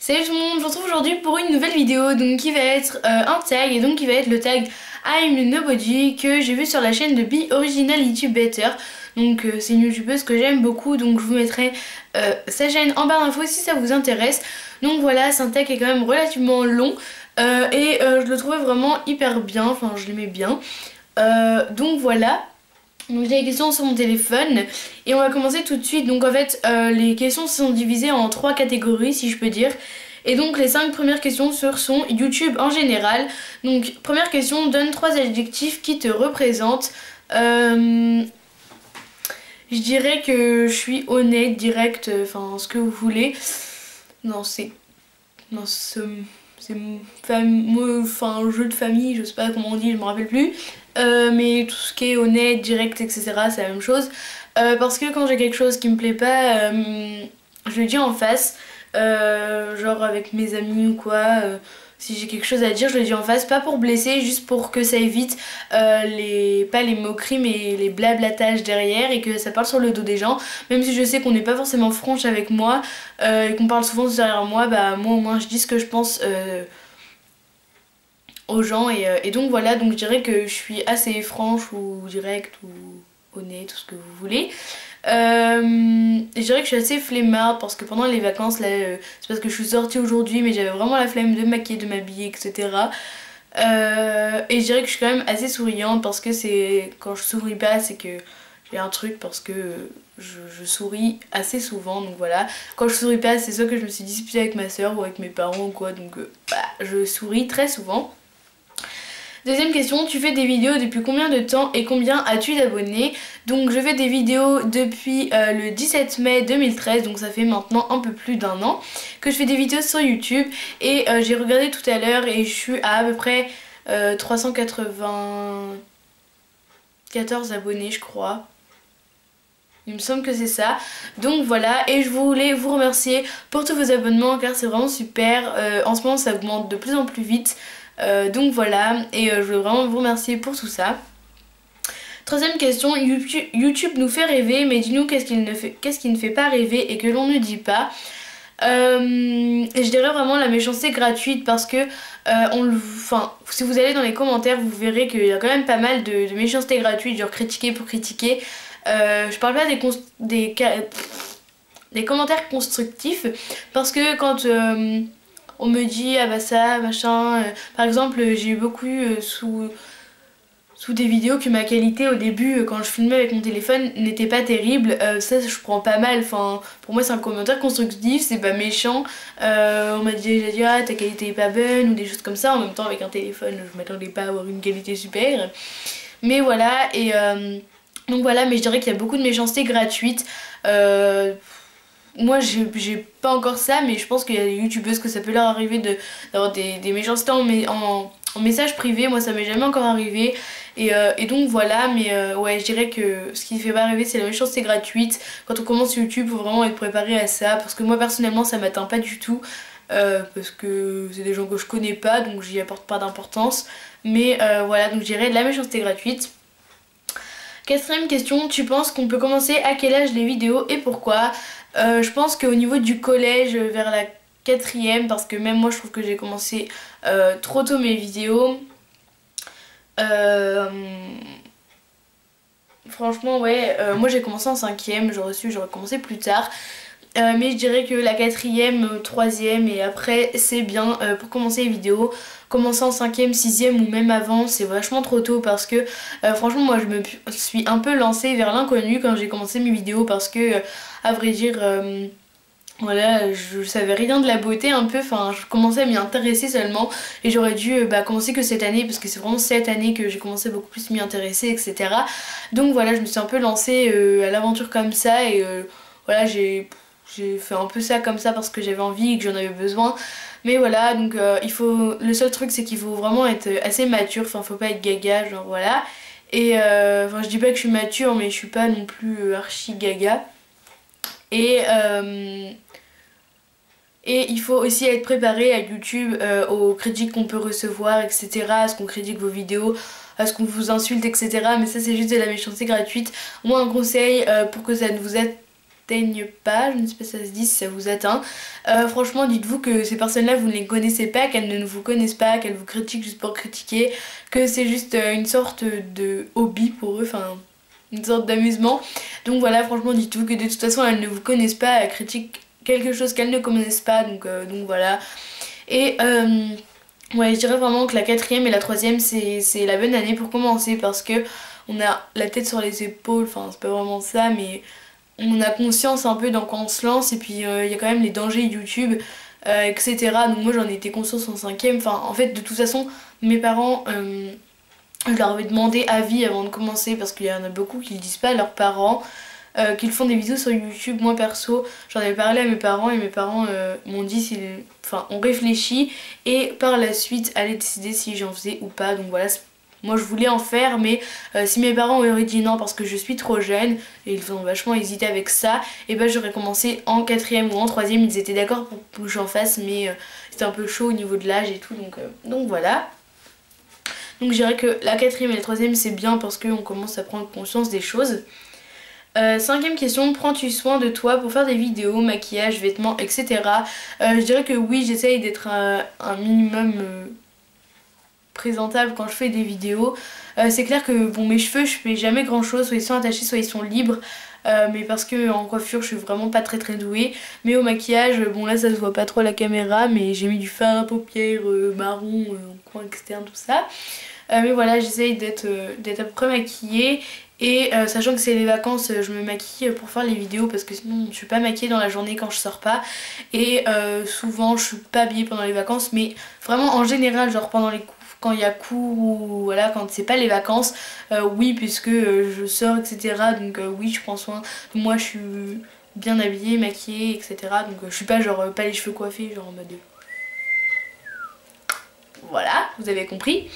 Salut tout le monde, je vous retrouve aujourd'hui pour une nouvelle vidéo donc qui va être un tag et donc qui va être le tag I'm Nobody que j'ai vu sur la chaîne de Be Original YouTube Better. Donc c'est une youtubeuse que j'aime beaucoup, donc je vous mettrai sa chaîne en barre d'infos si ça vous intéresse. Donc voilà, c'est un tag qui est quand même relativement long et je le trouvais vraiment hyper bien, enfin je l'aimais bien. Donc voilà. Donc j'ai des questions sur mon téléphone et on va commencer tout de suite. Donc en fait les questions sont divisées en 3 catégories si je peux dire. Et donc les 5 premières questions sur son YouTube en général. Donc première question, donne 3 adjectifs qui te représentent. Je dirais que je suis honnête, directe, enfin ce que vous voulez. Non c'est un jeu de famille, je sais pas comment on dit, je me rappelle plus. Mais tout ce qui est honnête, direct, etc. c'est la même chose. Parce que quand j'ai quelque chose qui me plaît pas, je le dis en face. Genre avec mes amis ou quoi. Si j'ai quelque chose à dire, je le dis en face, pas pour blesser, juste pour que ça évite pas les moqueries mais les blablatages derrière et que ça parle sur le dos des gens. Même si je sais qu'on n'est pas forcément franche avec moi et qu'on parle souvent derrière moi, bah moi au moins je dis ce que je pense aux gens et donc voilà, donc je dirais que je suis assez franche ou directe ou honnête, tout ce que vous voulez. Je dirais que je suis assez flemmarde parce que pendant les vacances là c'est parce que je suis sortie aujourd'hui mais j'avais vraiment la flemme de me maquiller, de m'habiller, etc. Et je dirais que je suis quand même assez souriante parce que c'est quand je souris pas c'est que j'ai un truc parce que je souris assez souvent, donc voilà. Quand je souris pas c'est soit que je me suis disputée avec ma soeur ou avec mes parents ou quoi, donc je souris très souvent. Deuxième question, tu fais des vidéos depuis combien de temps et combien as-tu d'abonnés? Donc je fais des vidéos depuis le 17 mai 2013, donc ça fait maintenant un peu plus d'un an que je fais des vidéos sur YouTube. Et j'ai regardé tout à l'heure et je suis à peu près 394 abonnés je crois. Il me semble que c'est ça. Donc voilà, et je voulais vous remercier pour tous vos abonnements car c'est vraiment super. En ce moment ça augmente de plus en plus vite. Donc voilà, et je veux vraiment vous remercier pour tout ça. Troisième question, YouTube nous fait rêver, mais dis-nous qu'est-ce qui ne fait pas rêver et que l'on ne dit pas. Je dirais vraiment la méchanceté gratuite parce que si vous allez dans les commentaires vous verrez qu'il y a quand même pas mal de méchanceté gratuite, genre critiquer pour critiquer. Je parle pas des commentaires constructifs parce que quand on me dit ah bah ça machin, par exemple j'ai eu beaucoup sous des vidéos que ma qualité au début quand je filmais avec mon téléphone n'était pas terrible. Ça je prends pas mal, enfin pour moi c'est un commentaire constructif, c'est pas méchant. On m'a déjà dit ah ta qualité est pas bonne ou des choses comme ça. En même temps avec un téléphone je m'attendais pas à avoir une qualité super, mais voilà. Et donc voilà, mais je dirais qu'il y a beaucoup de méchanceté gratuite. Moi j'ai pas encore ça, mais je pense qu'il y a des youtubeuses que ça peut leur arriver d'avoir des méchancetés en message privé. Moi ça m'est jamais encore arrivé et donc voilà, mais ouais je dirais que ce qui ne fait pas rêver c'est la méchanceté gratuite. Quand on commence YouTube faut vraiment être préparé à ça parce que moi personnellement ça m'atteint pas du tout parce que c'est des gens que je connais pas donc j'y apporte pas d'importance, mais voilà, donc je dirais de la méchanceté gratuite. Quatrième question, tu penses qu'on peut commencer à quel âge les vidéos et pourquoi? Je pense qu'au niveau du collège, vers la 4ème, parce que même moi je trouve que j'ai commencé trop tôt mes vidéos. Franchement ouais, moi j'ai commencé en 5ème, j'aurais commencé plus tard. Mais je dirais que la 4ème, 3ème et après c'est bien pour commencer les vidéos. Commencer en 5ème, 6ème ou même avant c'est vachement trop tôt parce que franchement moi je me suis un peu lancée vers l'inconnu quand j'ai commencé mes vidéos parce que à vrai dire voilà, je savais rien de la beauté un peu, enfin je commençais à m'y intéresser seulement et j'aurais dû commencer que cette année parce que c'est vraiment cette année que j'ai commencé beaucoup plus à m'y intéresser, etc. Donc voilà, je me suis un peu lancée à l'aventure comme ça et voilà, j'ai fait un peu ça comme ça parce que j'avais envie et que j'en avais besoin. Mais voilà, donc le seul truc c'est qu'il faut vraiment être assez mature, enfin faut pas être gaga, genre voilà. Et enfin je dis pas que je suis mature mais je suis pas non plus archi gaga. Et il faut aussi être préparé à YouTube, aux critiques qu'on peut recevoir, etc. À ce qu'on critique vos vidéos, à ce qu'on vous insulte, etc. Mais ça c'est juste de la méchanceté gratuite. Moi un conseil pour que ça ne vous atteignent pas, je ne sais pas si ça se dit, si ça vous atteint. Franchement, dites-vous que ces personnes-là, vous ne les connaissez pas, qu'elles ne vous connaissent pas, qu'elles vous critiquent juste pour critiquer, que c'est juste une sorte de hobby pour eux, enfin une sorte d'amusement. Donc voilà, franchement, dites-vous que de toute façon, elles ne vous connaissent pas, elles critiquent quelque chose qu'elles ne connaissent pas, donc voilà. Et ouais, je dirais vraiment que la 4e et la 3e, c'est la bonne année pour commencer, parce que on a la tête sur les épaules, enfin c'est pas vraiment ça, mais on a conscience un peu dans quoi on se lance, et puis il y a quand même les dangers YouTube, etc. Donc moi j'en ai été consciente en 5e, enfin en fait de toute façon mes parents, je leur avais demandé avis avant de commencer, parce qu'il y en a beaucoup qui ne disent pas à leurs parents qu'ils font des vidéos sur YouTube. Moi perso j'en avais parlé à mes parents, et mes parents m'ont dit enfin on réfléchit et par la suite allaient décider si j'en faisais ou pas. Donc voilà, moi je voulais en faire, mais si mes parents auraient dit non parce que je suis trop jeune, et ils ont vachement hésité avec ça, et ben j'aurais commencé en 4e ou en 3e. Ils étaient d'accord pour que j'en fasse, mais c'était un peu chaud au niveau de l'âge et tout, donc voilà. Donc je dirais que la 4e et la 3e c'est bien, parce qu'on commence à prendre conscience des choses. 5e question, prends-tu soin de toi pour faire des vidéos, maquillage, vêtements, etc. Je dirais que oui, j'essaye d'être un minimum présentable quand je fais des vidéos. C'est clair que bon, mes cheveux, je fais jamais grand chose, soit ils sont attachés, soit ils sont libres. Mais parce que en coiffure je suis vraiment pas très douée. Mais au maquillage, bon là ça se voit pas trop à la caméra, mais j'ai mis du fard à paupières marron en coin externe, tout ça. Mais voilà, j'essaye d'être à peu près maquillée. Et sachant que c'est les vacances, je me maquille pour faire les vidéos, parce que sinon je suis pas maquillée dans la journée quand je sors pas. Et souvent je suis pas habillée pendant les vacances, mais vraiment en général, genre pendant les cours, quand il y a cours, ou voilà, quand c'est pas les vacances, oui, puisque je sors, etc. Donc oui, je prends soin de moi, je suis bien habillée, maquillée, etc. Donc je suis pas genre pas les cheveux coiffés, genre en mode... Voilà, vous avez compris.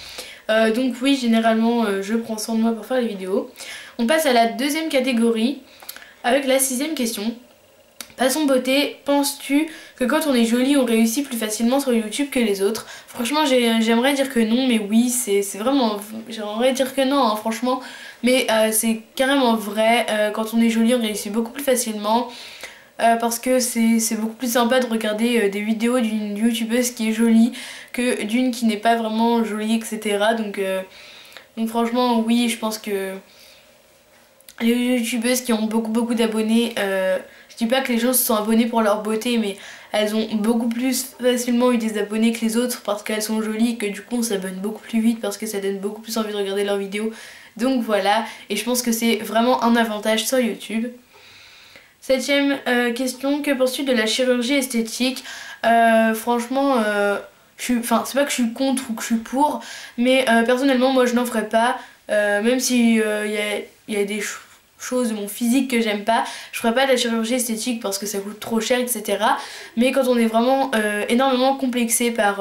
Donc oui, généralement je prends soin de moi pour faire les vidéos. On passe à la 2e catégorie avec la 6e question. Passons beauté, penses-tu que quand on est jolie on réussit plus facilement sur YouTube que les autres? Franchement j'aimerais dire que non, mais oui, c'est vraiment... J'aimerais dire que non, hein, franchement. Mais c'est carrément vrai, quand on est jolie on réussit beaucoup plus facilement. Parce que c'est beaucoup plus sympa de regarder des vidéos d'une youtubeuse qui est jolie que d'une qui n'est pas vraiment jolie, etc. Donc franchement oui, je pense que les youtubeuses qui ont beaucoup d'abonnés, je dis pas que les gens se sont abonnés pour leur beauté, mais elles ont beaucoup plus facilement eu des abonnés que les autres parce qu'elles sont jolies, et que du coup on s'abonne beaucoup plus vite parce que ça donne beaucoup plus envie de regarder leurs vidéos. Donc voilà, et je pense que c'est vraiment un avantage sur YouTube. 7e question, que penses-tu de la chirurgie esthétique? Franchement, enfin c'est pas que je suis contre ou que je suis pour, mais personnellement moi je n'en ferais pas, même si y a des choses de mon physique que j'aime pas, je ferais pas de la chirurgie esthétique parce que ça coûte trop cher, etc. Mais quand on est vraiment énormément complexé par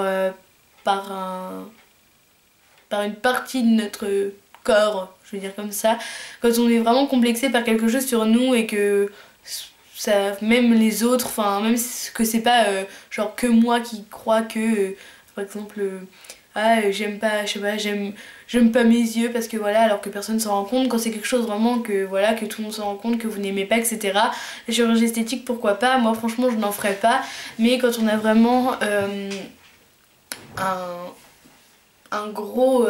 une partie de notre corps, je veux dire comme ça, quand on est vraiment complexé par quelque chose sur nous, et que ça, même les autres, enfin même que c'est pas genre que moi qui crois que par exemple j'aime pas, je sais pas, j'aime pas mes yeux parce que voilà, alors que personne s'en rend compte, quand c'est quelque chose vraiment que voilà, que tout le monde s'en rend compte, que vous n'aimez pas, etc. La chirurgie esthétique, pourquoi pas, moi franchement je n'en ferais pas. Mais quand on a vraiment un gros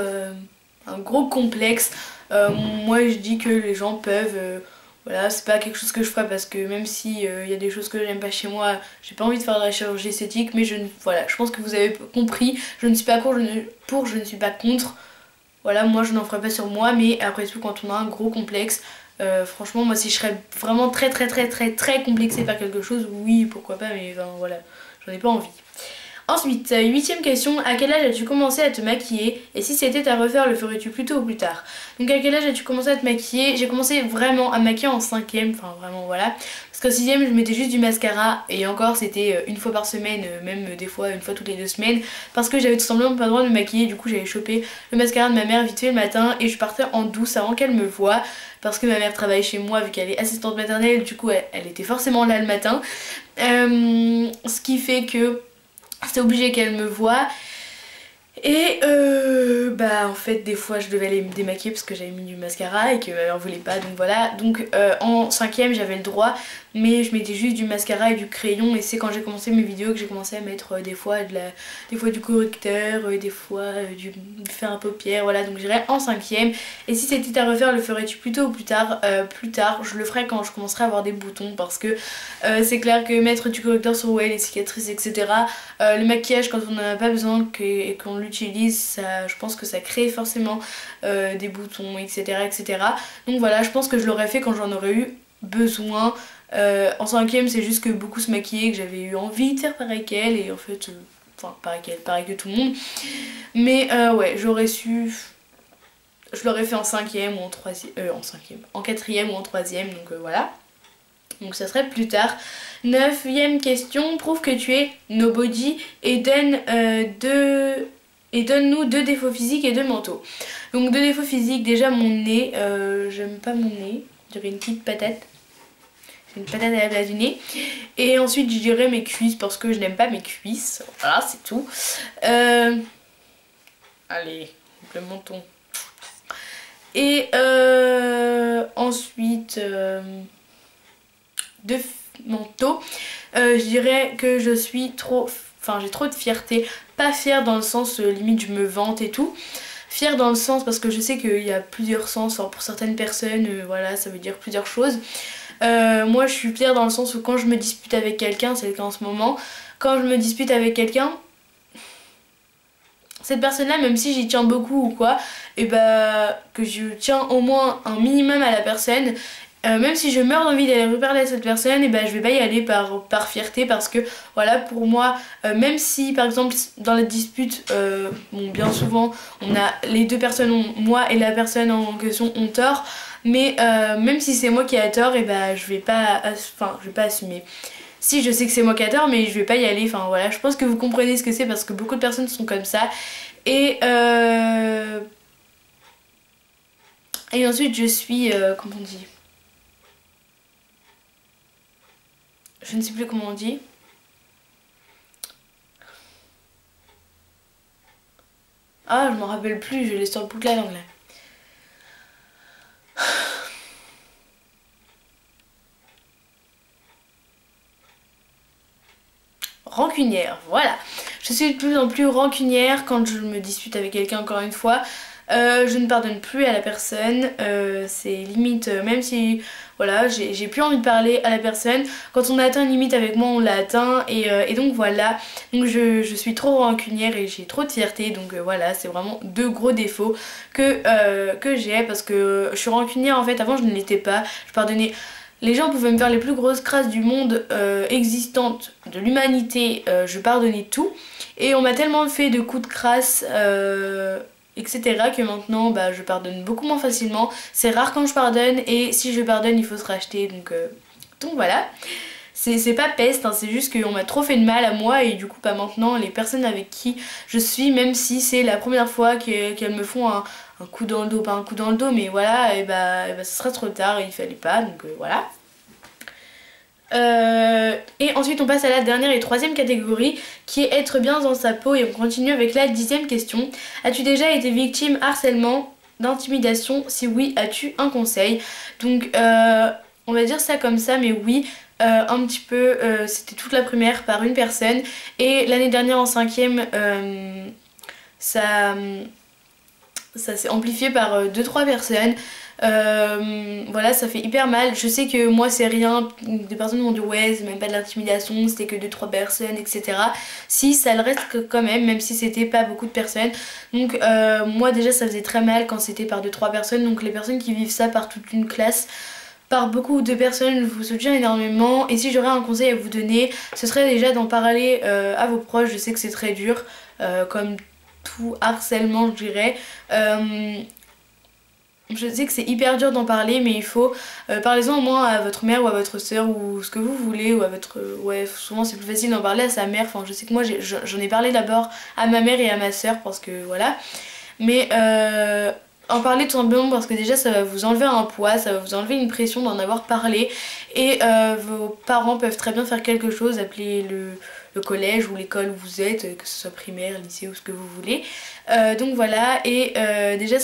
complexe, moi je dis que les gens peuvent, voilà, c'est pas quelque chose que je ferais, parce que même si y a des choses que j'aime pas chez moi, j'ai pas envie de faire de la chirurgie esthétique. Mais voilà, je pense que vous avez compris, je ne suis pas pour, je ne suis pas contre. Voilà, moi je n'en ferai pas sur moi, mais après tout quand on a un gros complexe, franchement moi si je serais vraiment très complexée par quelque chose, oui pourquoi pas, mais enfin, voilà, j'en ai pas envie. Ensuite, 8e question, à quel âge as-tu commencé à te maquiller, et si c'était à refaire, le ferais-tu plus tôt ou plus tard? Donc à quel âge as-tu commencé à te maquiller? J'ai commencé vraiment à me maquiller en 5e, enfin vraiment voilà. Parce qu'en 6e je mettais juste du mascara, et encore c'était une fois par semaine, même des fois une fois toutes les 2 semaines, parce que j'avais tout simplement pas le droit de me maquiller. Du coup j'avais chopé le mascara de ma mère vite fait le matin, et je partais en douce avant qu'elle me voie, parce que ma mère travaille chez moi vu qu'elle est assistante maternelle, du coup elle était forcément là le matin. Ce qui fait que c'était obligé qu'elle me voie. Et bah en fait des fois je devais aller me démaquiller parce que j'avais mis du mascara et que ma mère voulait pas, donc voilà. Donc en 5ème j'avais le droit, mais je mettais juste du mascara et du crayon, et c'est quand j'ai commencé mes vidéos que j'ai commencé à mettre des fois du correcteur, des fois du fer à paupières, voilà. Donc j'irais en 5ème. Et si c'était à refaire, le ferais-tu plus tôt ou plus tard? Plus tard, je le ferai quand je commencerai à avoir des boutons, parce que c'est clair que mettre du correcteur sur les cicatrices, etc. Le maquillage, quand on n'en a pas besoin et qu'on l'utilise, je pense que ça crée forcément des boutons, etc., etc. Donc voilà, je pense que je l'aurais fait quand j'en aurais eu besoin. En 5ème, c'est juste que beaucoup se maquillaient, que j'avais eu envie de faire pareil qu'elle, et en fait, enfin pareil qu'elle, pareil que tout le monde. Mais ouais, j'aurais su, je l'aurais fait en 5ème ou en 3ème, en 4ème ou en 3ème, donc voilà. Donc ça serait plus tard. 9ème question, prouve que tu es nobody et donne-nous 2 défauts physiques et 2 mentaux. Donc 2 défauts physiques, déjà mon nez, j'aime pas mon nez, je dirais une petite patate. J'ai une patate à la place du nez. Et ensuite je dirais mes cuisses parce que je n'aime pas mes cuisses. Voilà, c'est tout. Allez, le menton. Et ensuite... de mentaux, je dirais que je suis trop, enfin j'ai trop de fierté, pas fière dans le sens limite je me vante et tout, fière dans le sens parce que je sais qu'il y a plusieurs sens, enfin, pour certaines personnes voilà, ça veut dire plusieurs choses. Moi je suis fière dans le sens où quand je me dispute avec quelqu'un, c'est le cas en ce moment, quand je me dispute avec quelqu'un, cette personne là, même si j'y tiens beaucoup ou quoi, et bah que je tiens au moins un minimum à la personne, même si je meurs d'envie d'aller reparler à cette personne, et ben je vais pas y aller par fierté, parce que voilà, pour moi, même si par exemple dans la dispute, bon, bien souvent on a les deux personnes, moi et la personne en question ont tort, mais même si c'est moi qui ai tort, et ben je vais pas assumer. Si, je sais que c'est moi qui ai tort, mais je vais pas y aller, enfin voilà, je pense que vous comprenez ce que c'est, parce que beaucoup de personnes sont comme ça. Et ensuite je suis, comment on dit, je ne sais plus comment on dit. Ah, je m'en rappelle plus, je l'ai sur le bout de la langue là. Rancunière, voilà. Je suis de plus en plus rancunière quand je me dispute avec quelqu'un, encore une fois. Je ne pardonne plus à la personne, c'est limite, même si voilà, j'ai plus envie de parler à la personne, quand on a atteint une limite avec moi, on l'a atteint, et donc voilà. Donc je suis trop rancunière et j'ai trop de fierté, donc voilà, c'est vraiment 2 gros défauts que j'ai, parce que je suis rancunière en fait. Avant je ne l'étais pas, je pardonnais. Les gens pouvaient me faire les plus grosses crasses du monde existantes de l'humanité, je pardonnais tout. Et on m'a tellement fait de coups de crasse, etc., que maintenant bah, je pardonne beaucoup moins facilement. C'est rare quand je pardonne, et si je pardonne il faut se racheter, donc voilà. C'est pas peste, hein, c'est juste qu'on m'a trop fait de mal à moi, et du coup pas maintenant les personnes avec qui je suis, même si c'est la première fois qu'elles me font un coup dans le dos, pas un coup dans le dos, mais voilà, et bah ce sera trop tard, et il fallait pas, donc voilà. Et ensuite on passe à la dernière et 3ème catégorie, qui est être bien dans sa peau, et on continue avec la 10ème question. As-tu déjà été victime harcèlement, d'intimidation? Si oui, as-tu un conseil? Donc on va dire ça comme ça, mais oui, un petit peu, c'était toute la première par une personne, et l'année dernière en 5ème, ça s'est amplifié par 2-3 personnes. Voilà, ça fait hyper mal. Je sais que moi c'est rien, des personnes m'ont dit ouais c'est même pas de l'intimidation, c'était que 2-3 personnes, etc. Si, ça le reste quand même, même si c'était pas beaucoup de personnes. Donc moi déjà ça faisait très mal quand c'était par 2-3 personnes. Donc les personnes qui vivent ça par toute une classe, par beaucoup de personnes, je vous soutiens énormément. Et si j'aurais un conseil à vous donner, ce serait déjà d'en parler à vos proches. Je sais que c'est très dur, comme tout harcèlement je dirais. Je sais que c'est hyper dur d'en parler, mais il faut parlez-en au moins à votre mère ou à votre soeur, ou ce que vous voulez, ou à votre... ouais, souvent c'est plus facile d'en parler à sa mère. Enfin je sais que moi j'en ai parlé d'abord à ma mère et à ma soeur, parce que voilà. Mais en parler tout simplement parce que déjà ça va vous enlever un poids, ça va vous enlever une pression d'en avoir parlé. Et vos parents peuvent très bien faire quelque chose, appeler le collège ou l'école où vous êtes, que ce soit primaire, lycée ou ce que vous voulez. Donc voilà, et déjà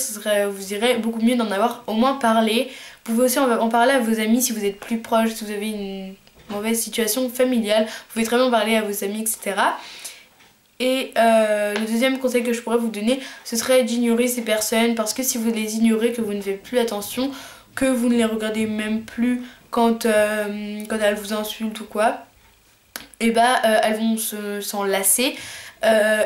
vous irez beaucoup mieux d'en avoir au moins parlé. Vous pouvez aussi en parler à vos amis si vous êtes plus proches, si vous avez une mauvaise situation familiale, vous pouvez très bien parler à vos amis, etc. Et le deuxième conseil que je pourrais vous donner, ce serait d'ignorer ces personnes, parce que si vous les ignorez, que vous ne faites plus attention, que vous ne les regardez même plus quand elles vous insultent ou quoi, et bah elles vont s'en lasser.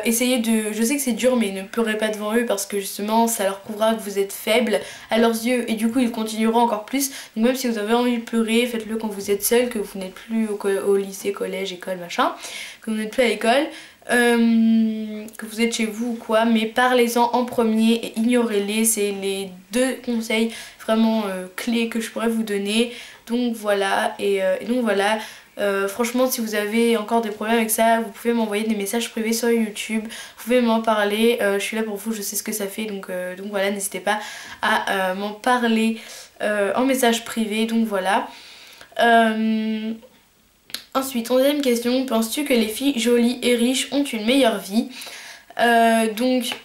Essayez de... Je sais que c'est dur, mais ne pleurez pas devant eux parce que justement ça leur prouvera que vous êtes faible à leurs yeux et du coup ils continueront encore plus. Donc même si vous avez envie de pleurer, faites-le quand vous êtes seul, que vous n'êtes plus au lycée, collège, école, machin, que vous n'êtes plus à l'école, que vous êtes chez vous ou quoi, mais parlez-en en premier et ignorez-les. C'est les deux conseils vraiment clés que je pourrais vous donner. Donc voilà, et donc voilà. Franchement, si vous avez encore des problèmes avec ça, vous pouvez m'envoyer des messages privés sur YouTube, vous pouvez m'en parler, je suis là pour vous, je sais ce que ça fait, donc voilà, n'hésitez pas à m'en parler en message privé, donc voilà. Ensuite, 11e question, penses-tu que les filles jolies et riches ont une meilleure vie? Donc,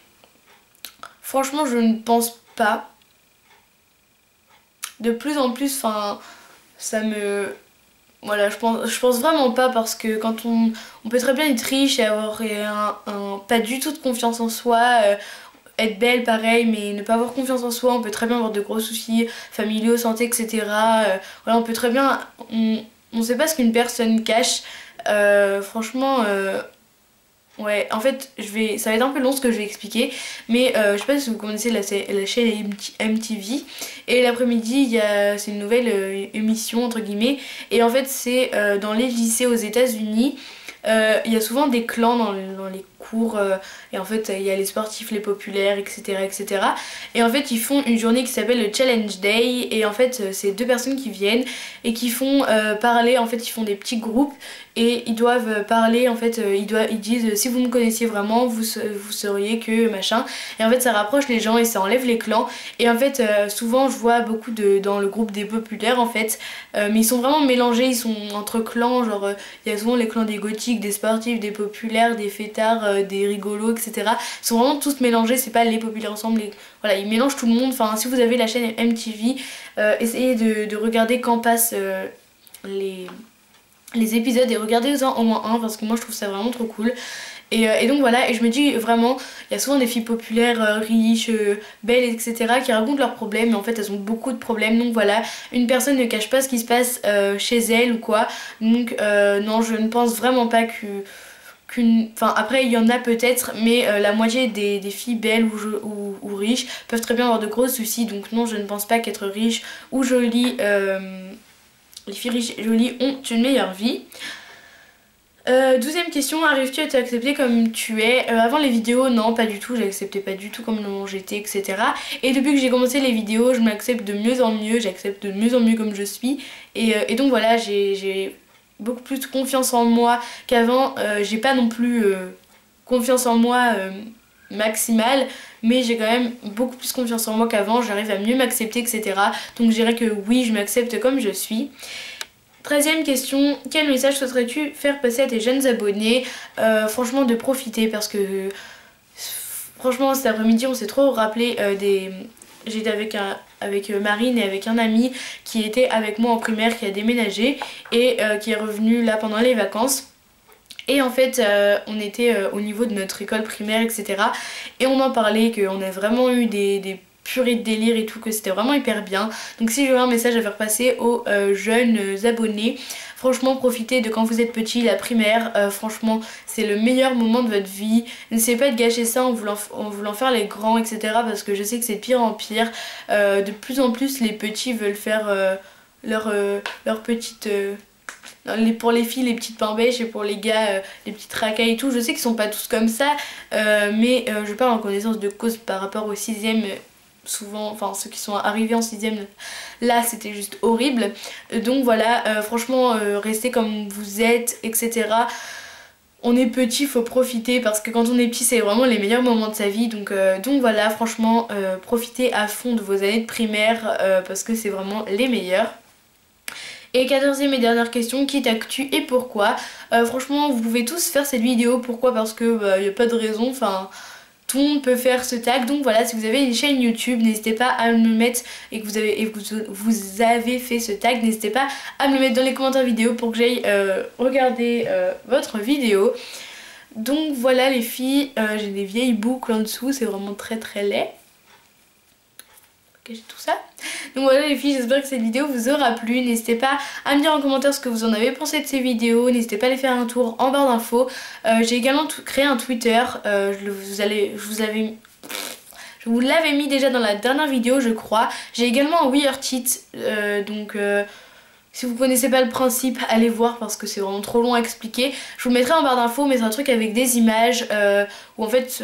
franchement, je ne pense pas. De plus en plus, enfin, ça me... Voilà, je pense vraiment pas, parce que quand on peut très bien être riche et avoir pas du tout de confiance en soi, être belle pareil, mais ne pas avoir confiance en soi, on peut très bien avoir de gros soucis familiaux, santé, etc. Voilà, on peut très bien... On sait pas ce qu'une personne cache. Franchement... Ouais, en fait, ça va être un peu long ce que je vais expliquer, mais je sais pas si vous connaissez la chaîne MTV, et l'après-midi, c'est une nouvelle émission, entre guillemets, et en fait, c'est dans les lycées aux États-Unis. Il y a souvent des clans dans les cours, et en fait il y a les sportifs, les populaires, etc., etc. Et en fait ils font une journée qui s'appelle le Challenge Day, et en fait c'est deux personnes qui viennent et qui font parler, en fait ils font des petits groupes et ils doivent parler, en fait ils disent si vous me connaissiez vraiment vous sauriez que machin, et en fait ça rapproche les gens et ça enlève les clans. Et en fait souvent je vois beaucoup dans le groupe des populaires, en fait mais ils sont vraiment mélangés, ils sont entre clans, genre il y a souvent les clans des gothiques, des sportifs, des populaires, des fêtards, des rigolos, etc. Ils sont vraiment tous mélangés, c'est pas les populaires ensemble, voilà, ils mélangent tout le monde. Enfin, si vous avez la chaîne MTV, essayez de regarder quand passent les épisodes, et regardez-en au moins un, parce que moi je trouve ça vraiment trop cool. Et donc voilà, et je me dis vraiment, il y a souvent des filles populaires, riches, belles, etc. qui racontent leurs problèmes, mais en fait elles ont beaucoup de problèmes. Donc voilà, une personne ne cache pas ce qui se passe chez elle ou quoi. Donc non, je ne pense vraiment pas enfin après il y en a peut-être, mais la moitié des filles belles ou riches peuvent très bien avoir de gros soucis. Donc non, je ne pense pas qu'être riche ou jolie, les filles riches et jolies ont une meilleure vie. 12e question, arrives-tu à t'accepter comme tu es? Avant les vidéos, non, pas du tout, j'acceptais pas du tout comme j'étais, etc. Et depuis que j'ai commencé les vidéos, je m'accepte de mieux en mieux, j'accepte de mieux en mieux comme je suis. Et donc voilà, j'ai beaucoup plus de confiance en moi qu'avant. J'ai pas non plus confiance en moi maximale, mais j'ai quand même beaucoup plus confiance en moi qu'avant, j'arrive à mieux m'accepter, etc. Donc je dirais que oui, je m'accepte comme je suis. 13e question, quel message souhaiterais-tu faire passer à tes jeunes abonnés? Franchement, de profiter, parce que franchement cet après-midi on s'est trop rappelé j'étais avec Marine et avec un ami qui était avec moi en primaire, qui a déménagé et qui est revenu là pendant les vacances. Et en fait on était au niveau de notre école primaire, etc. Et on en parlait, qu'on a vraiment eu des purée de délire et tout, que c'était vraiment hyper bien. Donc si j'avais un message à faire passer aux jeunes abonnés, franchement profitez de quand vous êtes petit, la primaire, franchement c'est le meilleur moment de votre vie. N'essayez pas de gâcher ça en voulant faire les grands, etc. parce que je sais que c'est de pire en pire. De plus en plus les petits veulent faire leur petite... pour les filles les petites pains bêches, et pour les gars les petites racailles et tout. Je sais qu'ils sont pas tous comme ça, mais je parle en connaissance de cause par rapport au 6e. Souvent, enfin ceux qui sont arrivés en 6e, là c'était juste horrible. Donc voilà, franchement restez comme vous êtes, etc. On est petit, faut profiter, parce que quand on est petit c'est vraiment les meilleurs moments de sa vie. Donc voilà, franchement profitez à fond de vos années de primaire, parce que c'est vraiment les meilleurs. Et 14e et dernière question, qui t'actu et pourquoi? Franchement vous pouvez tous faire cette vidéo, pourquoi? Parce que il n'y a pas de raison, enfin tout le monde peut faire ce tag. Donc voilà, si vous avez une chaîne YouTube, n'hésitez pas à me le mettre, et que vous avez fait ce tag, n'hésitez pas à me le mettre dans les commentaires vidéo pour que j'aille regarder votre vidéo. Donc voilà les filles, j'ai des vieilles boucles en dessous, c'est vraiment très très laid. J'ai tout ça. Donc voilà les filles, j'espère que cette vidéo vous aura plu. N'hésitez pas à me dire en commentaire ce que vous en avez pensé de ces vidéos. N'hésitez pas à aller faire un tour en barre d'infos. J'ai également créé un Twitter. Je vous l'avais mis déjà dans la dernière vidéo je crois. J'ai également un WeHeartIt. Si vous connaissez pas le principe, allez voir parce que c'est vraiment trop long à expliquer. Je vous le mettrai en barre d'infos, mais c'est un truc avec des images où en fait...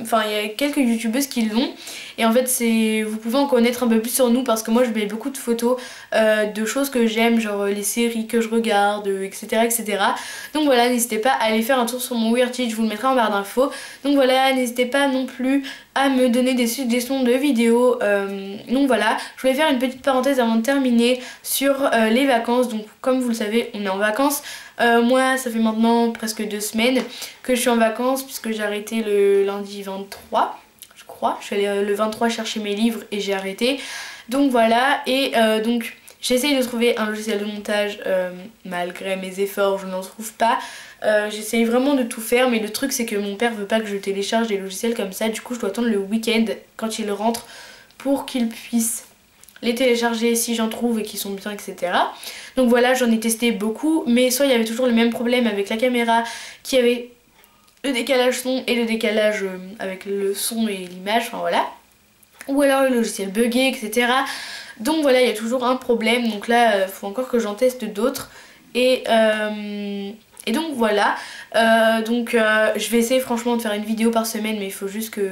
Enfin il y a quelques youtubeuses qui l'ont, et en fait vous pouvez en connaître un peu plus sur nous, parce que moi je mets beaucoup de photos de choses que j'aime, genre les séries que je regarde, etc. Donc voilà, n'hésitez pas à aller faire un tour sur mon WeHeartIt, je vous le mettrai en barre d'infos. Donc voilà, n'hésitez pas non plus à me donner des suggestions de vidéos. Donc voilà, je voulais faire une petite parenthèse avant de terminer sur les vacances. Donc comme vous le savez, on est en vacances. Moi ça fait maintenant presque 2 semaines que je suis en vacances, puisque j'ai arrêté le lundi 23 je crois. Je suis allée le 23 chercher mes livres et j'ai arrêté. Donc voilà, et donc j'essaye de trouver un logiciel de montage. Malgré mes efforts je n'en trouve pas. J'essaye vraiment de tout faire, mais le truc c'est que mon père veut pas que je télécharge des logiciels comme ça. Du coup je dois attendre le week-end quand il rentre pour qu'il puisse les télécharger si j'en trouve et qui sont bien, etc. Donc voilà, j'en ai testé beaucoup, mais soit il y avait toujours le même problème avec la caméra, qui avait le décalage son et le décalage avec le son et l'image, enfin voilà. Ou alors le logiciel bugué, etc. Donc voilà, il y a toujours un problème, donc là il faut encore que j'en teste d'autres. Et donc voilà, je vais essayer franchement de faire une vidéo par semaine, mais il faut juste que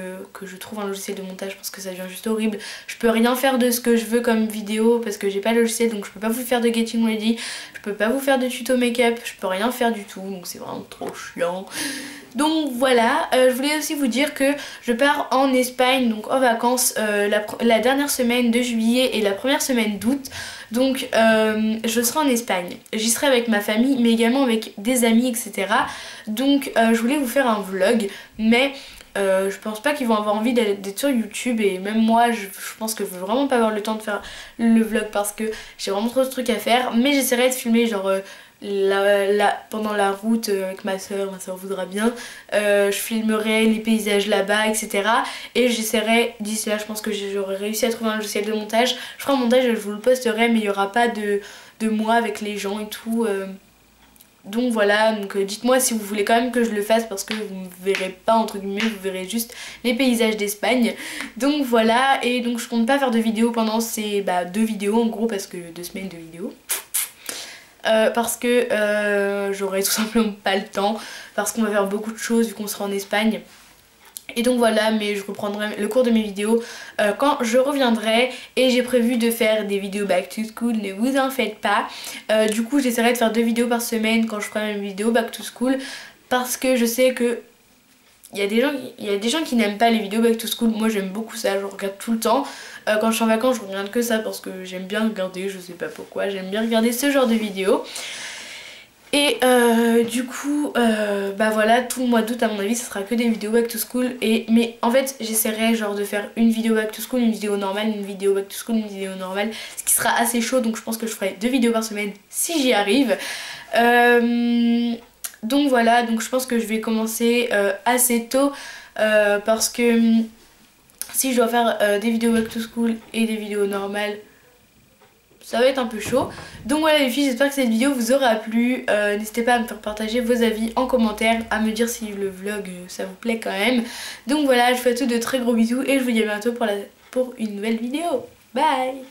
je trouve un logiciel de montage parce que ça devient juste horrible. Je peux rien faire de ce que je veux comme vidéo parce que j'ai pas le logiciel, donc je peux pas vous faire de getting ready, je peux pas vous faire de tuto make-up, je peux rien faire du tout, donc c'est vraiment trop chiant. Donc voilà, je voulais aussi vous dire que je pars en Espagne, donc en vacances, la dernière semaine de juillet et la première semaine d'août. Donc je serai en Espagne, j'y serai avec ma famille mais également avec des amis, etc. Donc je voulais vous faire un vlog, mais je pense pas qu'ils vont avoir envie d'être sur YouTube, et même moi je pense que je veux vraiment pas avoir le temps de faire le vlog parce que j'ai vraiment trop de trucs à faire. Mais j'essaierai de filmer genre pendant la route avec ma soeur voudra bien. Je filmerai les paysages là-bas, etc. Et j'essaierai, d'ici là je pense que j'aurai réussi à trouver un logiciel de montage. Je ferai un montage et je vous le posterai, mais il n'y aura pas de moi avec les gens et tout. Donc voilà, donc dites-moi si vous voulez quand même que je le fasse, parce que vous ne verrez pas entre guillemets, vous verrez juste les paysages d'Espagne. Donc voilà, et donc je compte pas faire de vidéo pendant ces 2 vidéos en gros, parce que 2 semaines de vidéos. Parce que j'aurai tout simplement pas le temps, parce qu'on va faire beaucoup de choses vu qu'on sera en Espagne. Et donc voilà, mais je reprendrai le cours de mes vidéos quand je reviendrai, et j'ai prévu de faire des vidéos back to school, ne vous en faites pas. Du coup j'essaierai de faire 2 vidéos par semaine quand je ferai mes vidéos back to school, parce que je sais que il y a des gens qui n'aiment pas les vidéos back to school. Moi j'aime beaucoup ça, je regarde tout le temps. Quand je suis en vacances je regarde que ça parce que j'aime bien regarder, je sais pas pourquoi, j'aime bien regarder ce genre de vidéos. Et du coup voilà, tout le mois d'août à mon avis ça sera que des vidéos back to school. Mais en fait j'essaierai genre de faire une vidéo back to school, une vidéo normale, une vidéo back to school, une vidéo normale, ce qui sera assez chaud. Donc je pense que je ferai 2 vidéos par semaine si j'y arrive. Donc voilà, donc je pense que je vais commencer assez tôt parce que si je dois faire des vidéos back to school et des vidéos normales, ça va être un peu chaud. Donc voilà les filles, j'espère que cette vidéo vous aura plu. N'hésitez pas à me faire partager vos avis en commentaire, à me dire si le vlog ça vous plaît quand même. Donc voilà, je vous fais à tous de très gros bisous et je vous dis à bientôt pour une nouvelle vidéo. Bye.